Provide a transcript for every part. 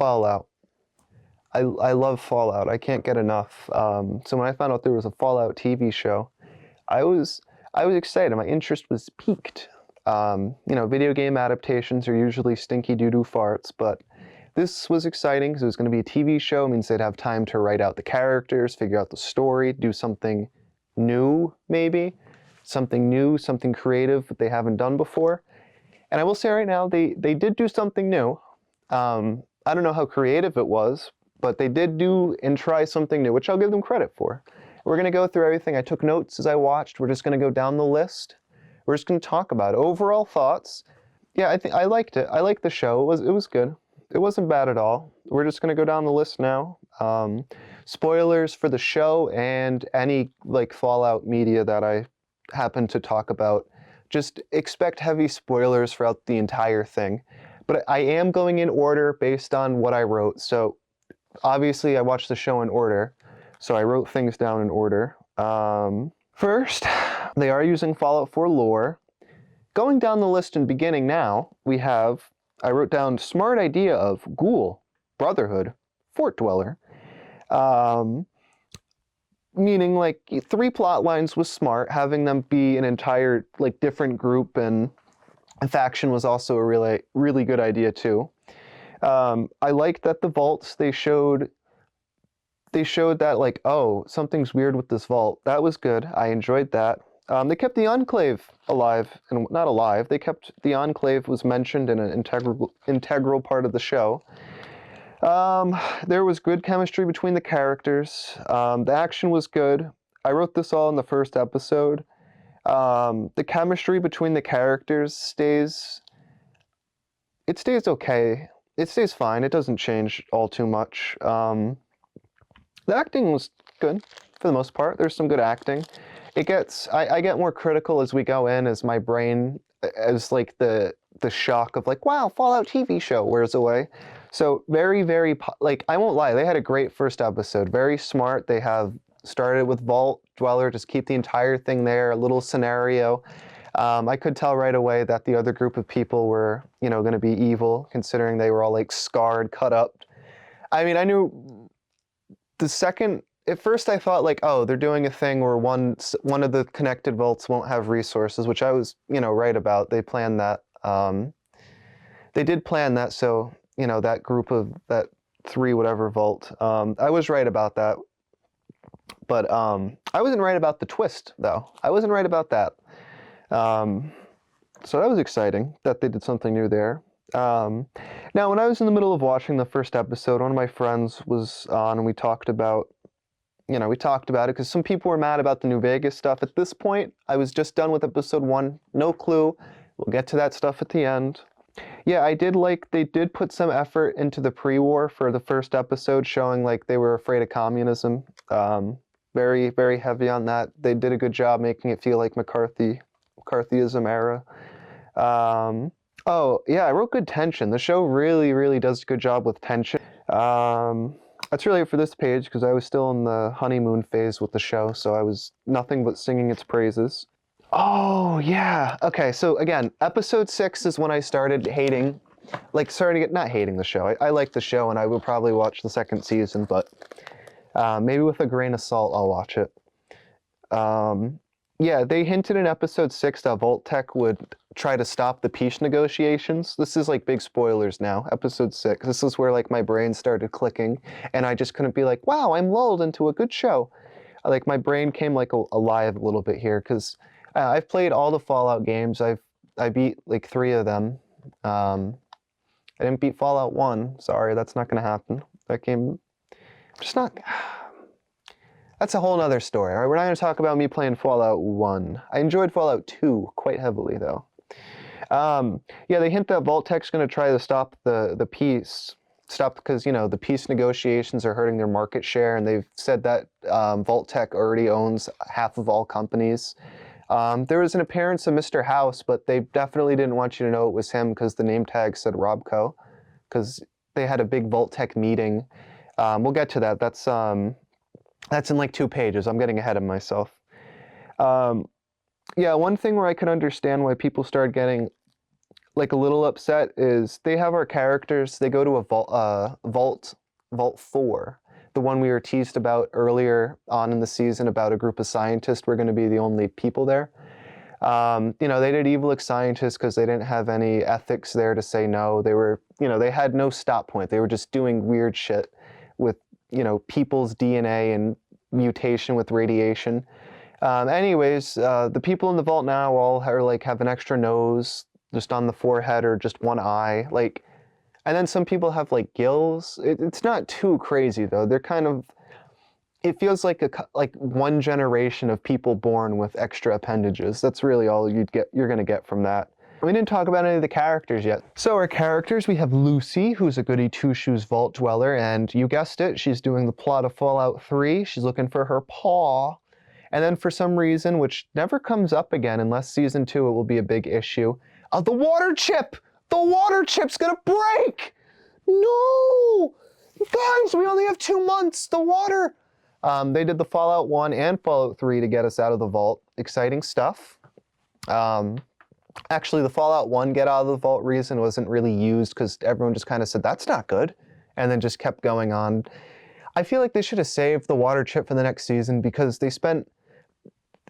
Fallout. I love Fallout. I can't get enough. So when I found out there was a Fallout TV show, I was I was excited. My interest was piqued. Video game adaptations are usually stinky doo-doo farts, but this was exciting because it was going to be a TV show. It means they'd have time to write out the characters, figure out the story, do something new, maybe. Something new, something creative that they haven't done before. And I will say right now, they did do something new. I don't know how creative it was, but they did do and try something new, which I'll give them credit for. We're going to go through everything. I took notes as I watched. We're just going to go down the list. We're just going to talk about it. Overall thoughts. Yeah, I think I liked it. I liked the show. It was good. It wasn't bad at all. We're just going to go down the list now. Spoilers for the show and any Fallout media that I happen to talk about. Just expect heavy spoilers throughout the entire thing. But I am going in order based on what I wrote. So obviously I watched the show in order. So I wrote things down in order. First, they are using Fallout 4 lore. Going down the list and beginning now, I wrote down smart idea of Ghoul, Brotherhood, Fort Dweller. Meaning 3 plot lines was smart. Having them be an entire different group and a faction was also a really good idea too. I liked that the vaults they showed that oh, something's weird with this vault. That was good. I enjoyed that. They kept the Enclave alive, and not alive. They kept the Enclave was mentioned in an integral part of the show. There was good chemistry between the characters. The action was good. I wrote this all in the first episode. The chemistry between the characters stays okay. It stays fine. It doesn't change all too much. The acting was good for the most part. There's some good acting. I get more critical as we go in, as my brain, as the shock of wow, Fallout TV show wears away. So very, very, I won't lie, they had a great first episode. Very smart. They have started with Vault Dweller, just keep the entire thing there, a little scenario. I could tell right away that the other group of people were, going to be evil, considering they were all scarred, cut up. I mean, I knew at first I thought oh, they're doing a thing where one of the connected vaults won't have resources, which I was, right about. They planned that. They did plan that, so, that group of that 3 whatever vault. I was right about that. But I wasn't right about the twist, though. I wasn't right about that. So that was exciting that they did something new there. Now, when I was in the middle of watching the first episode, one of my friends was on, and we talked about it because some people were mad about the New Vegas stuff. At this point, I was just done with episode 1. No clue. We'll get to that stuff at the end. Yeah, I did they did put some effort into the pre-war for the first episode, showing they were afraid of communism. Very, very heavy on that. They did a good job making it feel like McCarthyism era. Oh, yeah, I wrote good tension. The show really, really does a good job with tension. That's really it for this page, because I was still in the honeymoon phase with the show, so I was nothing but singing its praises. Oh, yeah. Okay, so again, episode 6 is when I started hating, not hating the show. I like the show, and I will probably watch the second season, but maybe with a grain of salt, I'll watch it. Yeah, they hinted in episode 6 that Vault-Tec would try to stop the peace negotiations. This is big spoilers now, episode 6. This is where my brain started clicking, and I just couldn't be wow, I'm lulled into a good show. My brain came alive a little bit here, because I've played all the Fallout games. I beat 3 of them. I didn't beat Fallout 1. Sorry, that's not going to happen. That game, just not. That's a whole nother story. All right, we're not going to talk about me playing Fallout 1. I enjoyed Fallout 2 quite heavily, though. Yeah, they hint that Vault-Tec's going to try to stop the peace. Stop because, the peace negotiations are hurting their market share, and they've said that Vault-Tec already owns half of all companies. There was an appearance of Mr. House, but they definitely didn't want you to know it was him because the name tag said Robco, because they had a big Vault-Tec meeting. We'll get to that. That's in 2 pages. I'm getting ahead of myself. Yeah, one thing where I could understand why people started getting like a little upset is they have our characters. They go to a vault 4, the one we were teased about earlier on in the season about a group of scientists. We're going to be the only people there. You know, they did evil scientists because they didn't have any ethics there to say no. They were, you know, they had no stop point. They were just doing weird shit with, you know, people's DNA and mutation with radiation. Anyways, the people in the vault now all are like have an extra nose just on the forehead or just one eye, like, and then some people have like gills. It's not too crazy though. They're kind of, it feels like like one generation of people born with extra appendages. That's really all you're gonna get from that. We didn't talk about any of the characters yet. So our characters, we have Lucy, who's a goody two-shoes vault dweller, and you guessed it, she's doing the plot of Fallout 3. She's looking for her paw. And then for some reason, which never comes up again unless season 2, it will be a big issue, the water chip! The water chip's gonna break! No! Guys, we only have 2 months, the water! They did the Fallout 1 and Fallout 3 to get us out of the vault. Exciting stuff. Actually, the Fallout 1 get out of the vault reason wasn't really used because everyone just kind of said, that's not good, and then just kept going on. I feel like they should have saved the water chip for the next season because they spent,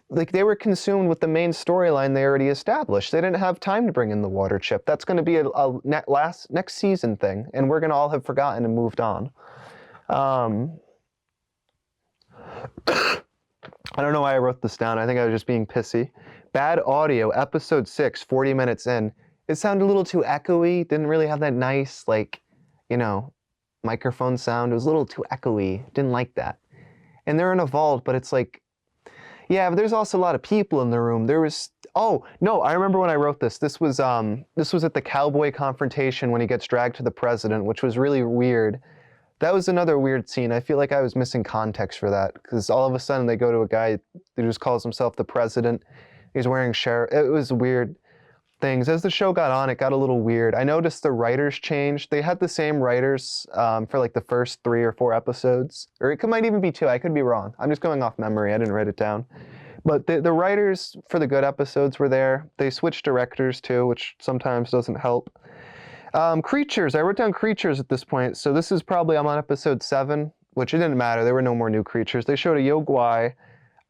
like, they were consumed with the main storyline they already established. They didn't have time to bring in the water chip. That's going to be a next season thing, and we're going to all have forgotten and moved on. I don't know why I wrote this down. I think I was just being pissy. Bad audio, episode 6, 40 minutes in. It sounded a little too echoey. Didn't really have that nice, like, you know, microphone sound. It was a little too echoey. Didn't like that. And they're in a vault, but it's like, yeah, but there's also a lot of people in the room. There was, oh, no, I remember when I wrote this. This was at the cowboy confrontation when he gets dragged to the president, which was really weird. That was another weird scene. I feel like I was missing context for that because all of a sudden they go to a guy who just calls himself the president. He's wearing sheriff. It was weird things. As the show got on, it got a little weird. I noticed the writers changed. They had the same writers for like the first 3 or 4 episodes. Or it might even be 2. I could be wrong. I'm just going off memory. I didn't write it down. But the writers for the good episodes were there. They switched directors too, which sometimes doesn't help. Creatures. I wrote down creatures at this point. So this is probably, I'm on episode 7, which it didn't matter. There were no more new creatures. They showed a Yogwai.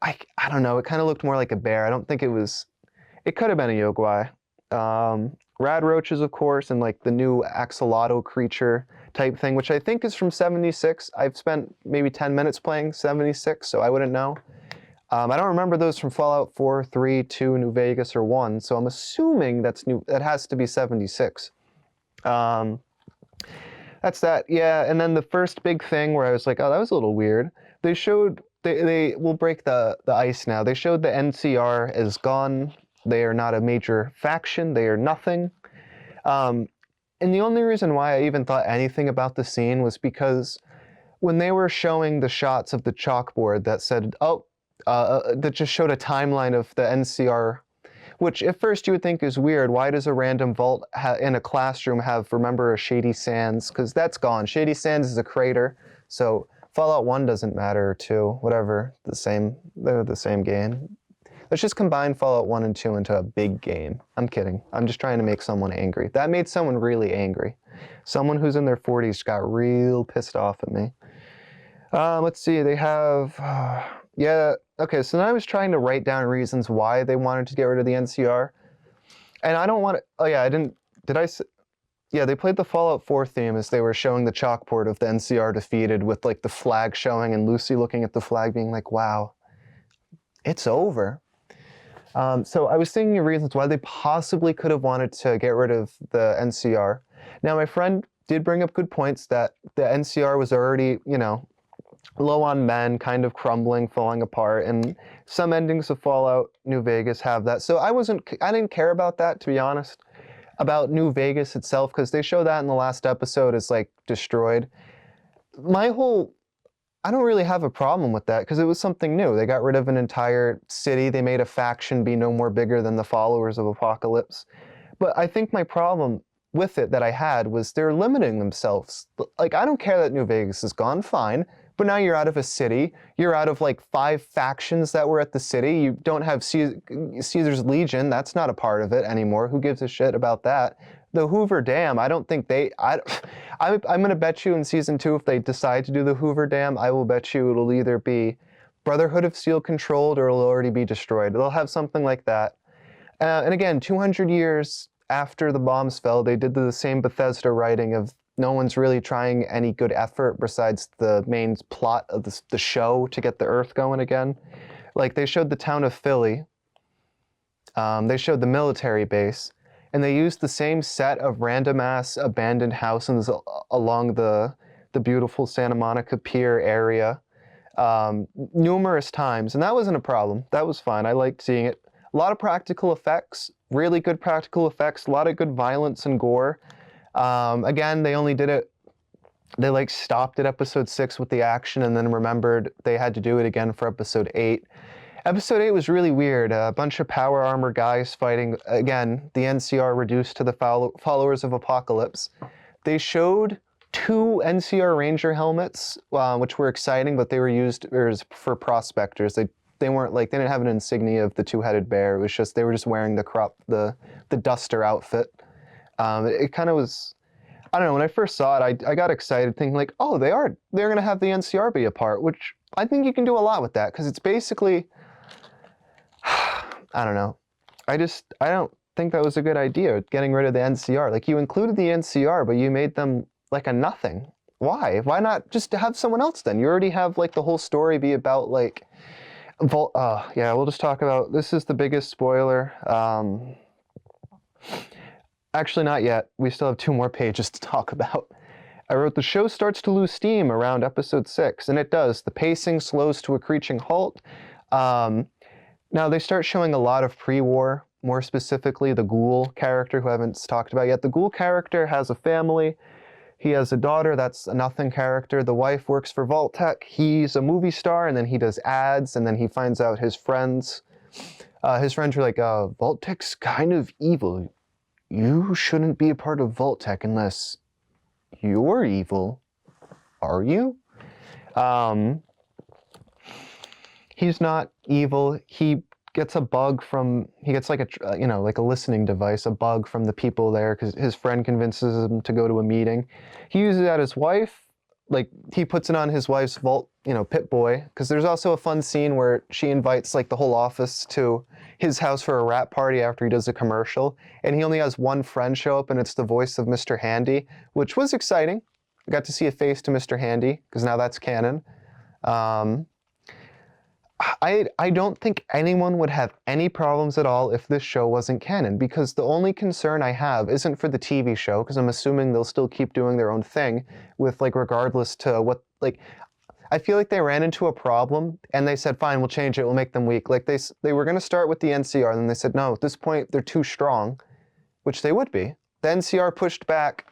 I don't know. It kind of looked more like a bear. I don't think it was, it could have been a Yogwai. Rad roaches, of course, and like the new axolotl creature type thing, which I think is from 76. I've spent maybe 10 minutes playing 76, so I wouldn't know. I don't remember those from Fallout 4, 3, 2, New Vegas, or 1, so I'm assuming that's new. That has to be 76. That's that, yeah. And then the first big thing where I was like, oh, that was a little weird. They showed, they will break the ice now. They showed the NCR is gone. They are not a major faction. They are nothing. And the only reason why I even thought anything about the scene was because when they were showing the shots of the chalkboard that said, oh, that just showed a timeline of the NCR, which at first you would think is weird. Why does a random vault in a classroom have, remember, a Shady Sands? Because that's gone. Shady Sands is a crater, so Fallout 1 doesn't matter, or 2, whatever, they're the same game. Let's just combine Fallout 1 and 2 into a big game. I'm kidding. I'm just trying to make someone angry. That made someone really angry. Someone who's in their 40s got real pissed off at me. Let's see, they have, yeah, okay, so then I was trying to write down reasons why they wanted to get rid of the NCR. And I don't want to, oh yeah, yeah, they played the Fallout 4 theme as they were showing the chalkboard of the NCR defeated with like the flag showing and Lucy looking at the flag being like, wow, it's over. So I was thinking of reasons why they possibly could have wanted to get rid of the NCR. Now, my friend did bring up good points that the NCR was already, you know, low on men, kind of crumbling, falling apart, and some endings of Fallout New Vegas have that. So I didn't care about that, to be honest, about New Vegas itself, because they show that in the last episode as like destroyed. I don't really have a problem with that because it was something new. They got rid of an entire city. They made a faction be no more bigger than the followers of Apocalypse. But I think my problem with it that I had was they're limiting themselves. Like, I don't care that New Vegas is gone, fine, But now you're out of a city. You're out of like 5 factions that were at the city. You don't have Caesar's Legion. That's not a part of it anymore. Who gives a shit about that? The Hoover Dam, I don't think I'm going to bet you in season 2, if they decide to do the Hoover Dam, I will bet you it'll either be Brotherhood of Steel controlled or it'll already be destroyed. They'll have something like that. And again, 200 years after the bombs fell, they did the same Bethesda writing of no one's really trying any good effort besides the main plot of the show to get the Earth going again. Like, they showed the town of Philly. They showed the military base. And they used the same set of random-ass abandoned houses along the beautiful Santa Monica Pier area numerous times. And that wasn't a problem. That was fine. I liked seeing it. A lot of practical effects, really good practical effects, a lot of good violence and gore. Again, they only did it, they like stopped at episode 6 with the action and then remembered they had to do it again for episode 8. Episode 8 was really weird. A bunch of power armor guys fighting, again, the NCR reduced to the followers of Apocalypse. They showed 2 NCR Ranger helmets, which were exciting, but they were used for prospectors. They weren't like, they didn't have an insignia of the 2-headed bear. It was just, they were just wearing the Duster outfit. It kind of was, I don't know, when I first saw it, I got excited thinking like, oh, they're going to have the NCR be a part, which I think you can do a lot with that, because it's basically, I don't know. I don't think that was a good idea, getting rid of the NCR. Like, you included the NCR, but you made them like a nothing. Why? Why not just have someone else then? You already have like the whole story be about like, yeah, we'll just talk about, this is the biggest spoiler. Actually, not yet. We still have 2 more pages to talk about. I wrote, the show starts to lose steam around episode 6, and it does. The pacing slows to a screeching halt. Now, they start showing a lot of pre-war, more specifically the Ghoul character, who I haven't talked about yet. The Ghoul character has a family. He has a daughter that's a nothing character. The wife works for Vault-Tec. He's a movie star, and then he does ads, and then he finds out his friends are like, Vault-Tec's kind of evil. You shouldn't be a part of Vault-Tec unless you're evil. Are you? He's not evil. He gets a bug from, he gets like like a listening device, a bug from the people there, because his friend convinces him to go to a meeting. He uses it at his wife. Like, he puts it on his wife's Pip-Boy, because there's also a fun scene where she invites like the whole office to his house for a rap party after he does a commercial, and he only has one friend show up, and it's the voice of Mr. Handy, which was exciting. I got to see a face to Mr. Handy, because now that's canon. I don't think anyone would have any problems at all if this show wasn't canon, because the only concern I have isn't for the TV show, because I'm assuming they'll still keep doing their own thing with, like, regardless to what, like, I feel like they ran into a problem and they said, fine, we'll change it, we'll make them weak. Like, they were going to start with the NCR, and then they said, no, at this point they're too strong, which they would be. The NCR pushed back,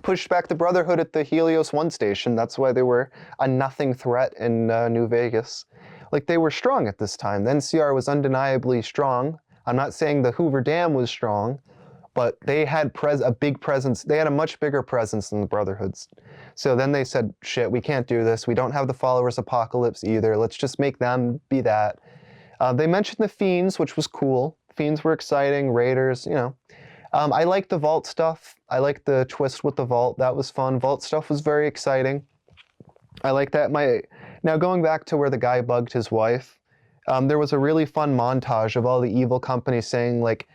pushed back the Brotherhood at the Helios 1 station. That's why they were a nothing threat in New Vegas. Like, they were strong at this time. The NCR was undeniably strong. I'm not saying the Hoover Dam was strong, but they had a big presence. They had a much bigger presence than the Brotherhoods. So then they said, shit, we can't do this. We don't have the followers Apocalypse either. Let's just make them be that. They mentioned the Fiends, which was cool. Fiends were exciting. Raiders, I liked the Vault stuff. I liked the twist with the Vault. That was fun. Vault stuff was very exciting. I like that. Now, going back to where the guy bugged his wife, there was a really fun montage of all the evil companies saying like,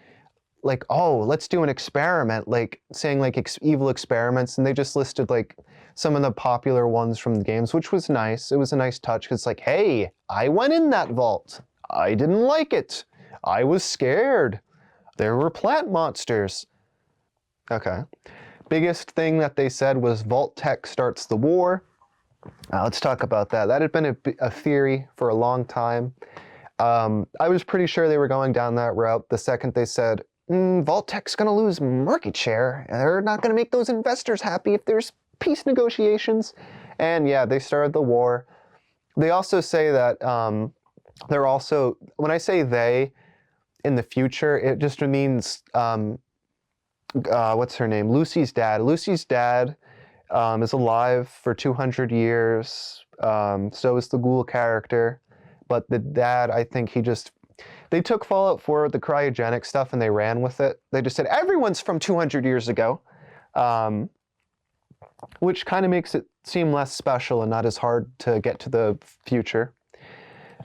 oh, let's do an experiment, like saying like evil experiments, and they just listed like some of the popular ones from the games, which was nice. It was a nice touch, because it's like, hey, I went in that vault. I didn't like it. I was scared. There were plant monsters. Okay. Biggest thing that they said was Vault-Tec starts the war. Let's talk about that. That had been a theory for a long time. I was pretty sure they were going down that route the second they said, Vault-Tec's going to lose market share. They're not going to make those investors happy if there's peace negotiations. And yeah, they started the war. They also say that they're also, when I say they, in the future, it just means, what's her name? Lucy's dad. Lucy's dad is alive for 200 years. So is the ghoul character. But the dad, I think they took Fallout 4, the cryogenic stuff, and they ran with it. They just said, everyone's from 200 years ago. Which kind of makes it seem less special and not as hard to get to the future.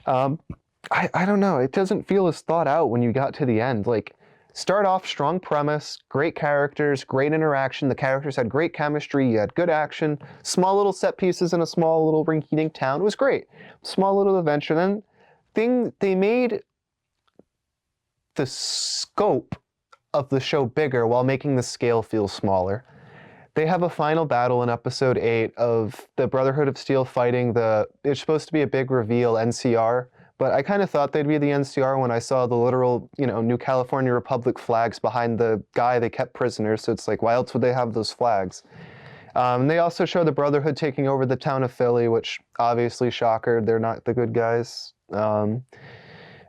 I don't know. It doesn't feel as thought out when you got to the end. Like, start off strong premise, great characters, great interaction. The characters had great chemistry. You had good action, small little set pieces in a small little rinky-dink town. It was great. Small little adventure. Then they made the scope of the show bigger while making the scale feel smaller. They have a final battle in episode 8 of the Brotherhood of Steel fighting it's supposed to be a big reveal NCR, but I kind of thought they'd be the NCR when I saw the literal, New California Republic flags behind the guy they kept prisoner, so it's like, why else would they have those flags? They also show the Brotherhood taking over the town of Philly, which obviously, shocker, they're not the good guys.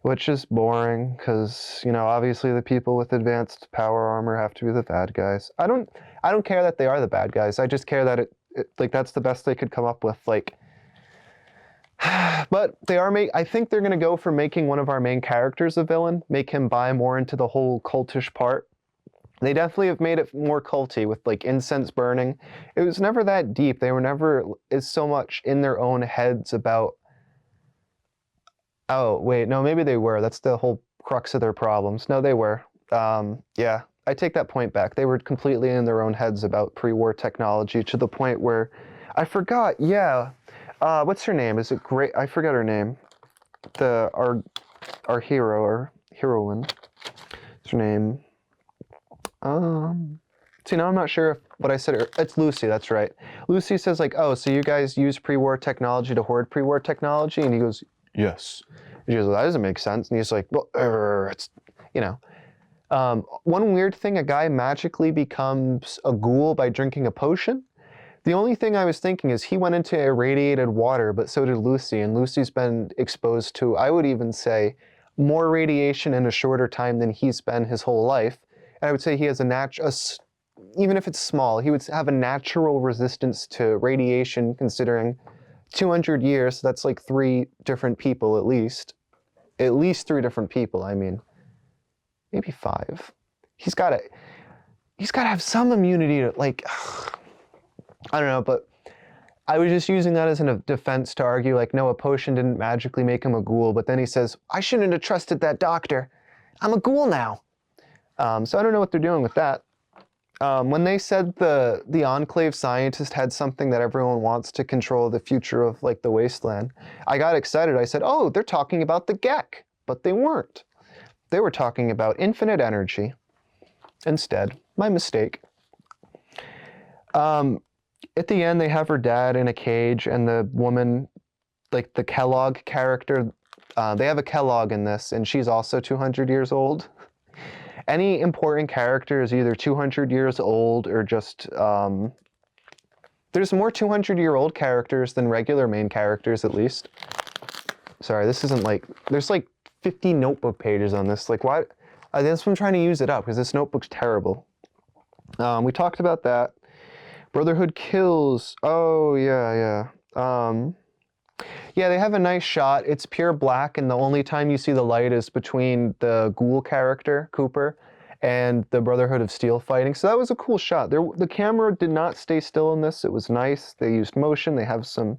Which is boring, because, obviously the people with advanced power armor have to be the bad guys. I don't care that they are the bad guys. I just care that that's the best they could come up with, like. But I think they're gonna go for making one of our main characters a villain, make him buy more into the whole cultish part. They definitely have made it more culty with like incense burning. It was never that deep. They were never so much in their own heads about. Oh, wait, no, maybe they were. That's the whole crux of their problems. No, they were. Yeah, I take that point back. They were completely in their own heads about pre-war technology to the point where, I forgot, yeah. What's her name? Is it great? I forget her name. Our hero, or heroine. What's her name? See, now I'm not sure if what I said, it's Lucy, that's right. Lucy says like, oh, so you guys use pre-war technology to hoard pre-war technology? And he goes, yes. She goes, well, that doesn't make sense. And he's like, well, it's, one weird thing, a guy magically becomes a ghoul by drinking a potion. The only thing I was thinking is he went into irradiated water, but so did Lucy. And Lucy's been exposed to, I would even say, more radiation in a shorter time than he's been his whole life. And I would say he has even if it's small, he would have a natural resistance to radiation, considering 200 years, so that's like 3 different people at least. At least 3 different people, I mean. Maybe 5. He's got to have some immunity to, like, I don't know, but I was just using that as a defense to argue, like, no, a potion didn't magically make him a ghoul, but then he says, I shouldn't have trusted that doctor. I'm a ghoul now. So I don't know what they're doing with that. When they said the Enclave scientist had something that everyone wants to control the future of, like, the wasteland, I got excited. I said, oh, they're talking about the Gek. But they weren't. They were talking about infinite energy instead. My mistake. At the end, they have her dad in a cage, and the woman, like the Kellogg character, they have a Kellogg in this, and she's also 200 years old. Any important character is either 200 years old or just, there's more 200-year-old characters than regular main characters, at least. Sorry, this isn't like, there's like 50 notebook pages on this. Like, why? That's why I'm trying to use it up, because this notebook's terrible. We talked about that. Brotherhood kills. Oh, yeah. Yeah, they have a nice shot. It's pure black, and the only time you see the light is between the ghoul character, Cooper, and the Brotherhood of Steel fighting. So that was a cool shot. The camera did not stay still in this. It was nice. They used motion. They have some...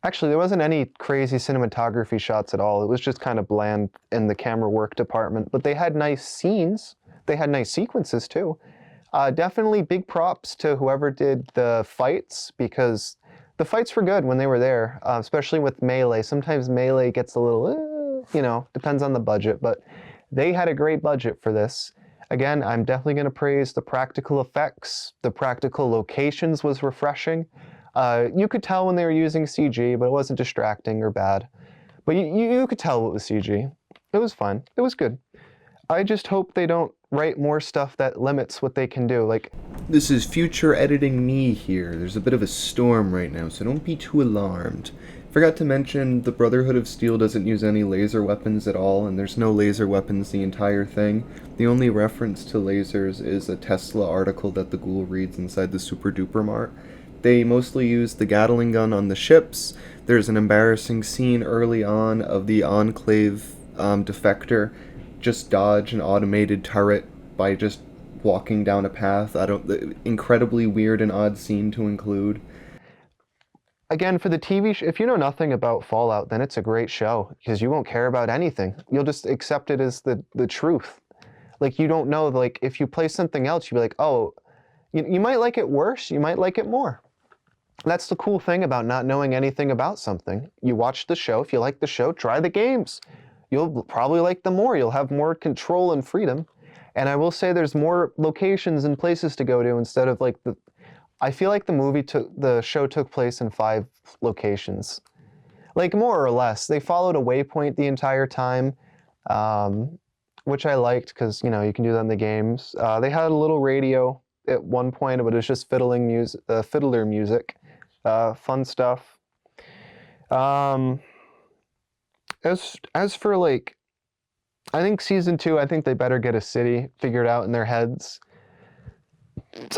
Actually, there wasn't any crazy cinematography shots at all. It was just kind of bland in the camera work department. But they had nice scenes. They had nice sequences, too. Definitely big props to whoever did the fights, because the fights were good when they were there, especially with Melee. Sometimes Melee gets a little, depends on the budget, but they had a great budget for this. Again, I'm definitely going to praise the practical effects. The practical locations was refreshing. You could tell when they were using CG, but it wasn't distracting or bad. But you could tell it was CG. It was fun. It was good. I just hope they don't write more stuff that limits what they can do. Like, this is future editing me here. There's a bit of a storm right now, so don't be too alarmed. Forgot to mention the Brotherhood of Steel doesn't use any laser weapons at all, and there's no laser weapons the entire thing. The only reference to lasers is a Tesla article that the ghoul reads inside the Super Duper Mart. They mostly use the Gatling gun on the ships. There's an embarrassing scene early on of the Enclave defector just dodge an automated turret by just walking down a path. Incredibly weird and odd scene to include. Again, for the TV show, if you know nothing about Fallout, then it's a great show because you won't care about anything. You'll just accept it as the truth. Like, you don't know, like, if you play something else, you'll be like, oh, you might like it worse, you might like it more. That's the cool thing about not knowing anything about something. You watch the show, if you like the show, try the games. You'll probably like them more. You'll have more control and freedom. And I will say there's more locations and places to go to instead of like I feel like the show took place in 5 locations. Like, more or less. They followed a waypoint the entire time, which I liked because, you know, you can do that in the games. They had a little radio at one point, but it was just fiddler music. Fun stuff. As for, like, I think season 2, I think they better get a city figured out in their heads.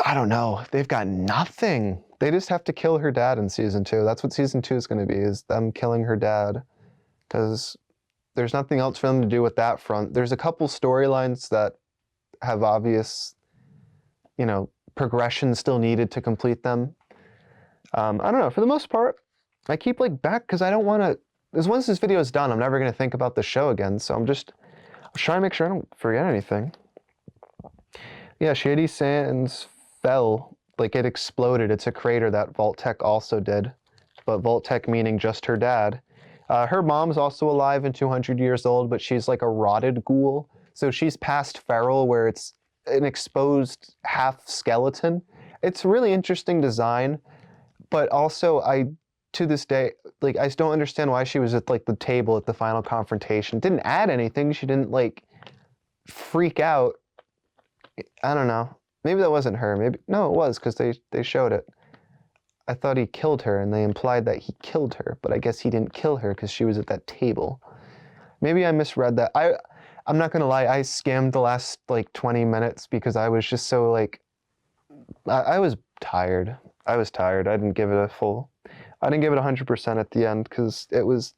I don't know. They've got nothing. They just have to kill her dad in season 2. That's what season 2 is going to be, is them killing her dad. Because there's nothing else for them to do with that front. There's a couple storylines that have obvious, you know, progression still needed to complete them. I don't know. For the most part, I keep, like, back because I don't want to... Because once this video is done, I'm never going to think about the show again. So I'm trying to make sure I don't forget anything. Yeah, Shady Sands fell, like it exploded. It's a crater that Vault-Tec also did, but Vault-Tec meaning just her dad. Her mom's also alive and 200 years old, but she's like a rotted ghoul. So she's past feral, where it's an exposed half skeleton. It's a really interesting design, but also to this day, like, I don't understand why she was at like the table at the final confrontation. Didn't add anything. She didn't like freak out. I don't know. Maybe that wasn't her. Maybe no, it was because they showed it. I thought he killed her, and they implied that he killed her, but I guess he didn't kill her because she was at that table. Maybe I misread that. I'm not gonna lie. I skimmed the last like 20 minutes because I was just so like I was tired. I was tired. I didn't give it 100% at the end because it was.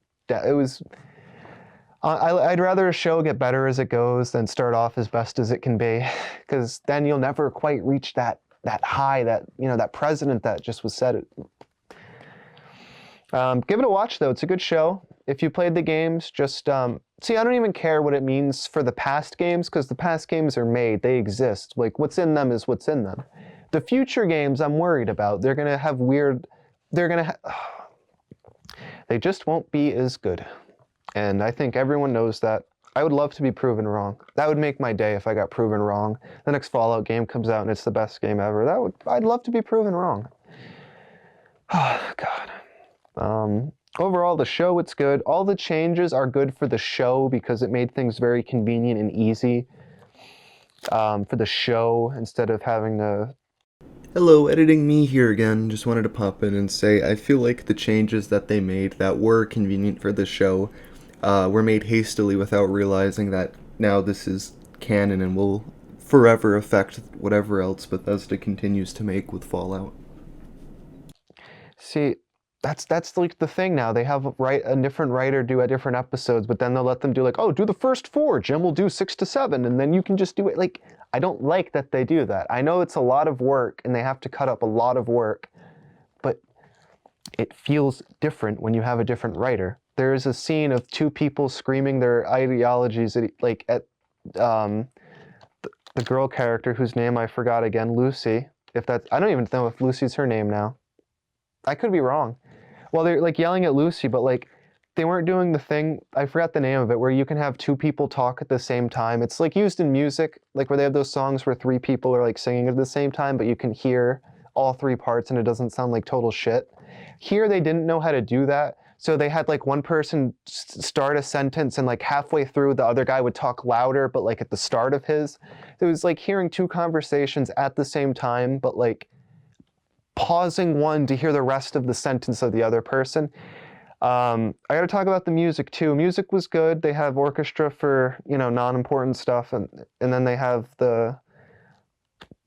I'd rather a show get better as it goes than start off as best as it can be, because then you'll never quite reach that high, that, you know, that president that just was set. Give it a watch though. It's a good show. If you played the games, just see. I don't even care what it means for the past games because the past games are made. They exist. Like, what's in them is what's in them. The future games I'm worried about. They're gonna have weird. They just won't be as good. And I think everyone knows that. I would love to be proven wrong. That would make my day if I got proven wrong. The next Fallout game comes out and it's the best game ever. I'd love to be proven wrong. Oh, God. Overall, the show, it's good. All the changes are good for the show because it made things very convenient and easy for the show instead of having to... Hello, editing me here again. Just wanted to pop in and say I feel like the changes that they made that were convenient for the show were made hastily without realizing that now this is canon and will forever affect whatever else Bethesda continues to make with Fallout. See, that's like the thing now. They have a different writer do a different episodes, but then they'll let them do like, oh, do the first 4, Jim will do 6 to 7, and then you can just do it. Like, I don't like that they do that. I know it's a lot of work, and they have to cut up a lot of work, but it feels different when you have a different writer. There is a scene of 2 people screaming their ideologies at the girl character whose name I forgot again, Lucy. I don't even know if Lucy's her name now. I could be wrong. Well, they're like yelling at Lucy, but like they weren't doing the thing, I forgot the name of it, where you can have 2 people talk at the same time. It's like used in music, like where they have those songs where 3 people are like singing at the same time, but you can hear all 3 parts and it doesn't sound like total shit. Here they didn't know how to do that. So they had like one person start a sentence and like halfway through the other guy would talk louder, but like at the start of his. It was like hearing 2 conversations at the same time, but like pausing one to hear the rest of the sentence of the other person. I gotta talk about the music too. Music was good. They have orchestra for, you know, non-important stuff, and then they have the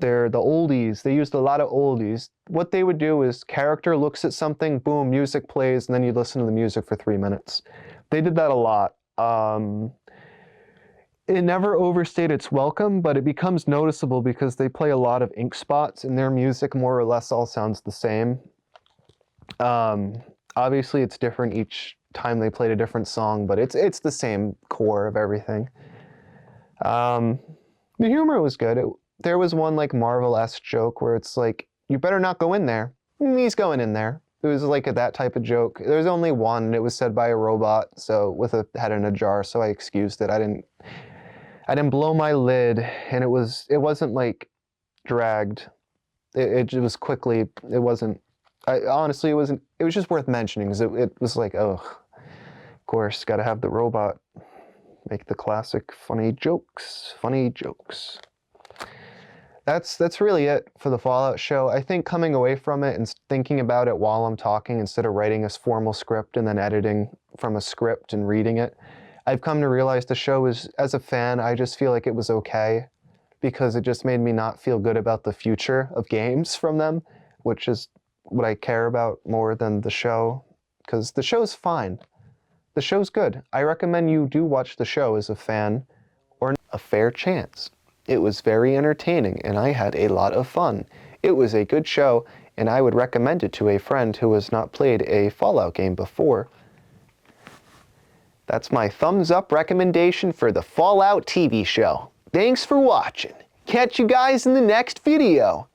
oldies. They used a lot of oldies. What they would do is character looks at something, boom, music plays, and then you listen to the music for 3 minutes. They did that a lot. It never overstayed its welcome, but it becomes noticeable because they play a lot of ink spots, and their music more or less all sounds the same. Obviously, it's different each time they played a different song, but it's the same core of everything. The humor was good. There was one like Marvel-esque joke where it's like, you better not go in there. He's going in there. It was like that type of joke. There was only one, and it was said by a robot, so with a head in a jar, so I excused it. I didn't blow my lid, and it wasn't like dragged. It was quickly. It wasn't. Honestly, it wasn't. It was just worth mentioning because it was like, oh, of course, got to have the robot make the classic funny jokes. Funny jokes. That's really it for the Fallout show. I think coming away from it and thinking about it while I'm talking instead of writing a formal script and then editing from a script and reading it, I've come to realize the show is, as a fan, I just feel like it was okay because it just made me not feel good about the future of games from them, which is what I care about more than the show, because the show's fine. The show's good. I recommend you do watch the show as a fan or a fair chance. It was very entertaining and I had a lot of fun. It was a good show and I would recommend it to a friend who has not played a Fallout game before. That's my thumbs up recommendation for the Fallout TV show. Thanks for watching. Catch you guys in the next video.